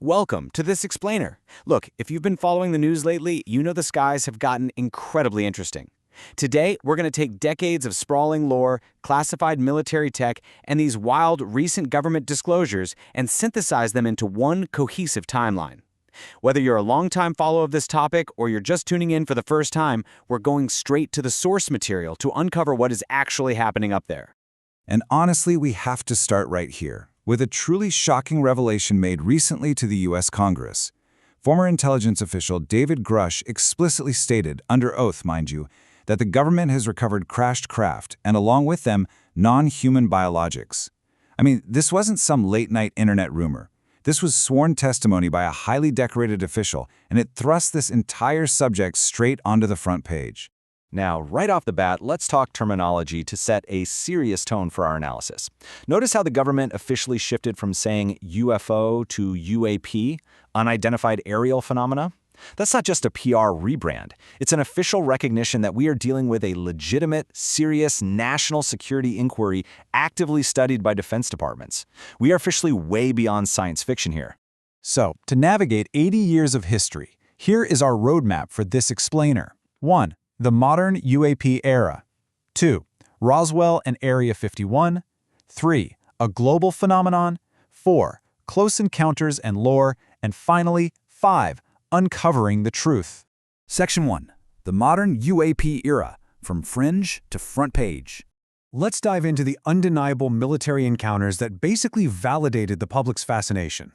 Welcome to This Explainer. Look, if you've been following the news lately, you know the skies have gotten incredibly interesting. Today, we're going to take decades of sprawling lore, classified military tech, and these wild recent government disclosures and synthesize them into one cohesive timeline. Whether you're a longtime follower of this topic or you're just tuning in for the first time, we're going straight to the source material to uncover what is actually happening up there. And honestly, we have to start right here, with a truly shocking revelation made recently to the U.S. Congress. Former intelligence official David Grush explicitly stated, under oath mind you, that the government has recovered crashed craft and along with them, non-human biologics. I mean, this wasn't some late-night internet rumor. This was sworn testimony by a highly decorated official, and it thrust this entire subject straight onto the front page. Now, right off the bat, let's talk terminology to set a serious tone for our analysis. Notice how the government officially shifted from saying UFO to UAP, unidentified aerial phenomena? That's not just a PR rebrand. It's an official recognition that we are dealing with a legitimate, serious national security inquiry actively studied by defense departments. We are officially way beyond science fiction here. So, to navigate 80 years of history, here is our roadmap for This Explainer. 1. The modern UAP era. 2. Roswell and Area 51. 3. A global phenomenon. 4. Close encounters and lore. And finally, 5. Uncovering the truth. Section 1. The modern UAP era, from fringe to front page. Let's dive into the undeniable military encounters that basically validated the public's fascination.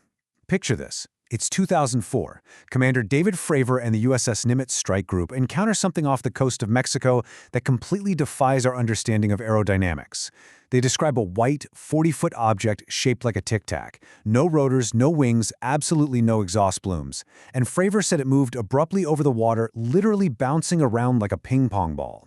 Picture this. It's 2004. Commander David Fravor and the USS Nimitz Strike Group encounter something off the coast of Mexico that completely defies our understanding of aerodynamics. They describe a white, 40-foot object shaped like a tic-tac. No rotors, no wings, absolutely no exhaust plumes. And Fravor said it moved abruptly over the water, literally bouncing around like a ping-pong ball.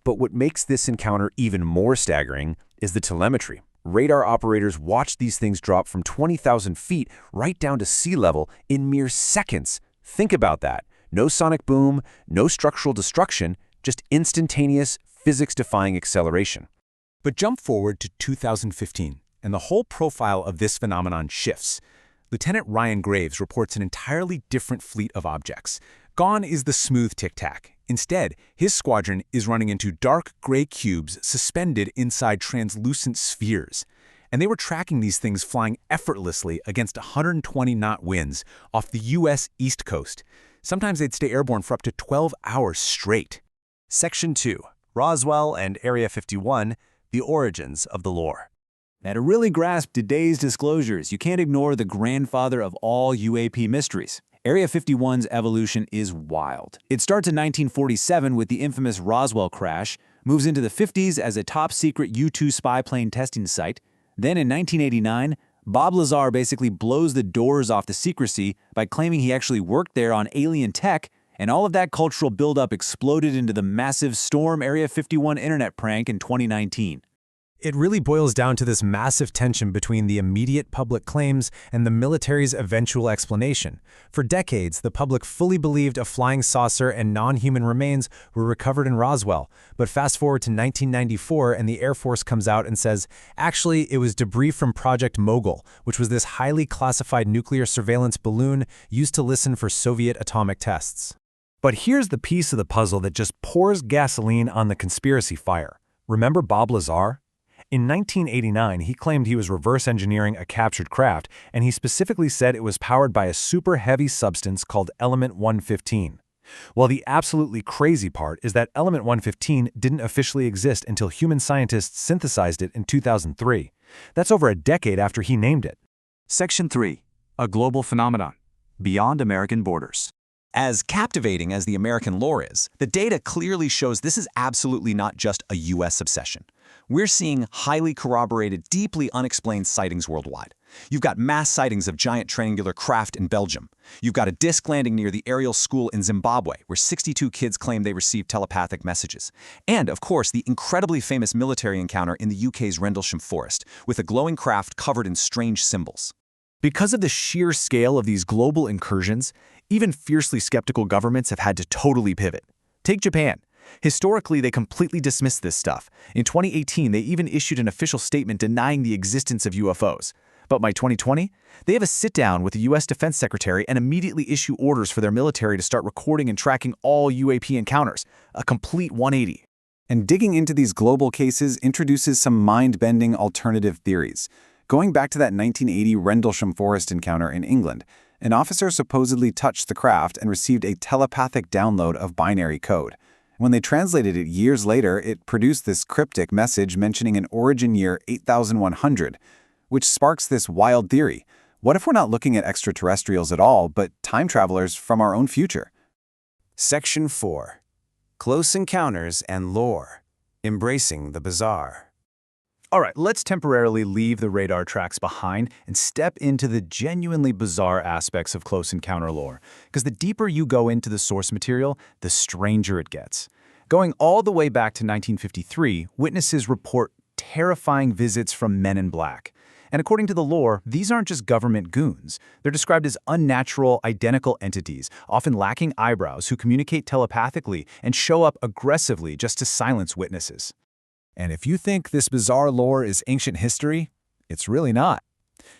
But what makes this encounter even more staggering is the telemetry. Radar operators watched these things drop from 20,000 feet right down to sea level in mere seconds. Think about that. No sonic boom, no structural destruction, just instantaneous, physics-defying acceleration. But jump forward to 2015, and the whole profile of this phenomenon shifts. Lieutenant Ryan Graves reports an entirely different fleet of objects. Gone is the smooth tic-tac. Instead, his squadron is running into dark gray cubes suspended inside translucent spheres. And they were tracking these things flying effortlessly against 120-knot winds off the U.S. East Coast. Sometimes they'd stay airborne for up to 12 hours straight. Section 2. Roswell and Area 51, the origins of the lore. Now, to really grasp today's disclosures, you can't ignore the grandfather of all UAP mysteries. Area 51's evolution is wild. It starts in 1947 with the infamous Roswell crash, moves into the 50s as a top-secret U-2 spy plane testing site. Then in 1989, Bob Lazar basically blows the doors off the secrecy by claiming he actually worked there on alien tech, and all of that cultural buildup exploded into the massive Storm Area 51 internet prank in 2019. It really boils down to this massive tension between the immediate public claims and the military's eventual explanation. For decades, the public fully believed a flying saucer and non-human remains were recovered in Roswell. But fast forward to 1994 and the Air Force comes out and says, actually, it was debris from Project Mogul, which was this highly classified nuclear surveillance balloon used to listen for Soviet atomic tests. But here's the piece of the puzzle that just pours gasoline on the conspiracy fire. Remember Bob Lazar? In 1989, he claimed he was reverse engineering a captured craft, and he specifically said it was powered by a super heavy substance called Element 115. Well, the absolutely crazy part is that Element 115 didn't officially exist until human scientists synthesized it in 2003. That's over a decade after he named it. Section 3. A global phenomenon, beyond American borders. As captivating as the American lore is, the data clearly shows this is absolutely not just a U.S. obsession. We're seeing highly corroborated, deeply unexplained sightings worldwide. You've got mass sightings of giant triangular craft in Belgium. You've got a disc landing near the aerial school in Zimbabwe, where 62 kids claim they received telepathic messages. And, of course, the incredibly famous military encounter in the UK's Rendlesham Forest, with a glowing craft covered in strange symbols. Because of the sheer scale of these global incursions, even fiercely skeptical governments have had to totally pivot. Take Japan. Historically, they completely dismissed this stuff. In 2018, they even issued an official statement denying the existence of UFOs. But by 2020, they have a sit-down with the U.S. Defense Secretary and immediately issue orders for their military to start recording and tracking all UAP encounters, a complete 180. And digging into these global cases introduces some mind-bending alternative theories. Going back to that 1980 Rendlesham Forest encounter in England, an officer supposedly touched the craft and received a telepathic download of binary code. When they translated it years later, it produced this cryptic message mentioning an origin year 8100, which sparks this wild theory. What if we're not looking at extraterrestrials at all, but time travelers from our own future? Section 4. Close Encounters and Lore. Embracing the Bizarre. All right, let's temporarily leave the radar tracks behind and step into the genuinely bizarre aspects of close encounter lore, because the deeper you go into the source material, the stranger it gets. Going all the way back to 1953, witnesses report terrifying visits from men in black. And according to the lore, these aren't just government goons. They're described as unnatural, identical entities, often lacking eyebrows, who communicate telepathically and show up aggressively just to silence witnesses. And if you think this bizarre lore is ancient history, it's really not.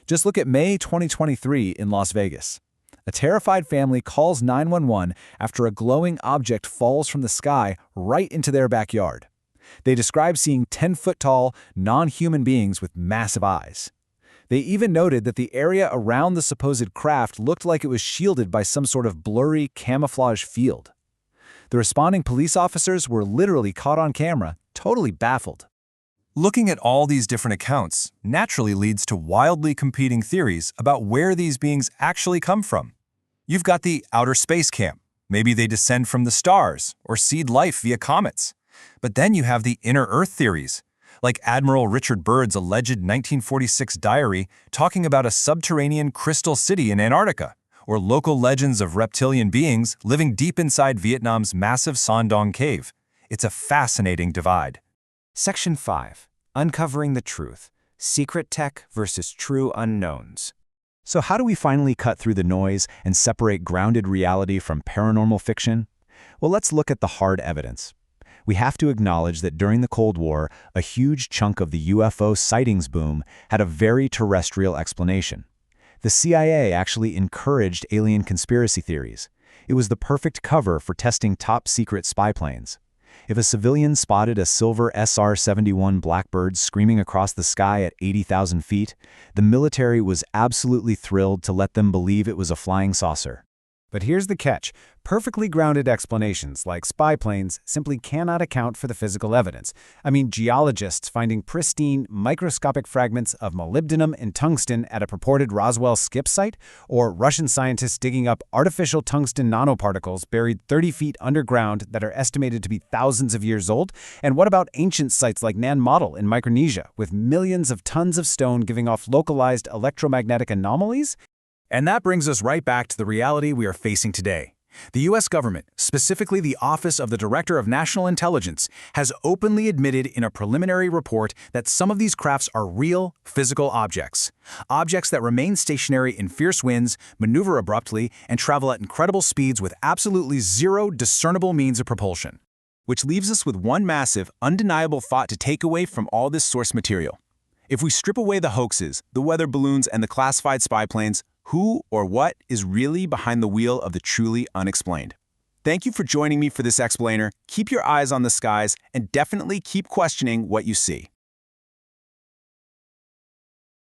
Just look at May 2023 in Las Vegas. A terrified family calls 911 after a glowing object falls from the sky right into their backyard. They describe seeing 10-foot-tall, non-human beings with massive eyes. They even noted that the area around the supposed craft looked like it was shielded by some sort of blurry camouflage field. The responding police officers were literally caught on camera, totally baffled. Looking at all these different accounts naturally leads to wildly competing theories about where these beings actually come from. You've got the outer space camp. Maybe they descend from the stars or seed life via comets. But then you have the inner Earth theories, like Admiral Richard Byrd's alleged 1946 diary talking about a subterranean crystal city in Antarctica, or local legends of reptilian beings living deep inside Vietnam's massive Son Cave. It's a fascinating divide. Section 5. Uncovering the Truth. Secret Tech versus True Unknowns. So how do we finally cut through the noise and separate grounded reality from paranormal fiction? Well, let's look at the hard evidence. We have to acknowledge that during the Cold War, a huge chunk of the UFO sightings boom had a very terrestrial explanation. The CIA actually encouraged alien conspiracy theories. It was the perfect cover for testing top-secret spy planes. If a civilian spotted a silver SR-71 Blackbird screaming across the sky at 80,000 feet, the military was absolutely thrilled to let them believe it was a flying saucer. But here's the catch. Perfectly grounded explanations, like spy planes, simply cannot account for the physical evidence. I mean, geologists finding pristine, microscopic fragments of molybdenum and tungsten at a purported Roswell skip site, or Russian scientists digging up artificial tungsten nanoparticles buried 30 feet underground that are estimated to be thousands of years old? And what about ancient sites like Nan Madol in Micronesia, with millions of tons of stone giving off localized electromagnetic anomalies? And that brings us right back to the reality we are facing today. The U.S. government, specifically the Office of the Director of National Intelligence, has openly admitted in a preliminary report that some of these crafts are real, physical objects. Objects that remain stationary in fierce winds, maneuver abruptly, and travel at incredible speeds with absolutely zero discernible means of propulsion. Which leaves us with one massive, undeniable thought to take away from all this source material. If we strip away the hoaxes, the weather balloons, and the classified spy planes, who or what is really behind the wheel of the truly unexplained? Thank you for joining me for this explainer. Keep your eyes on the skies and definitely keep questioning what you see.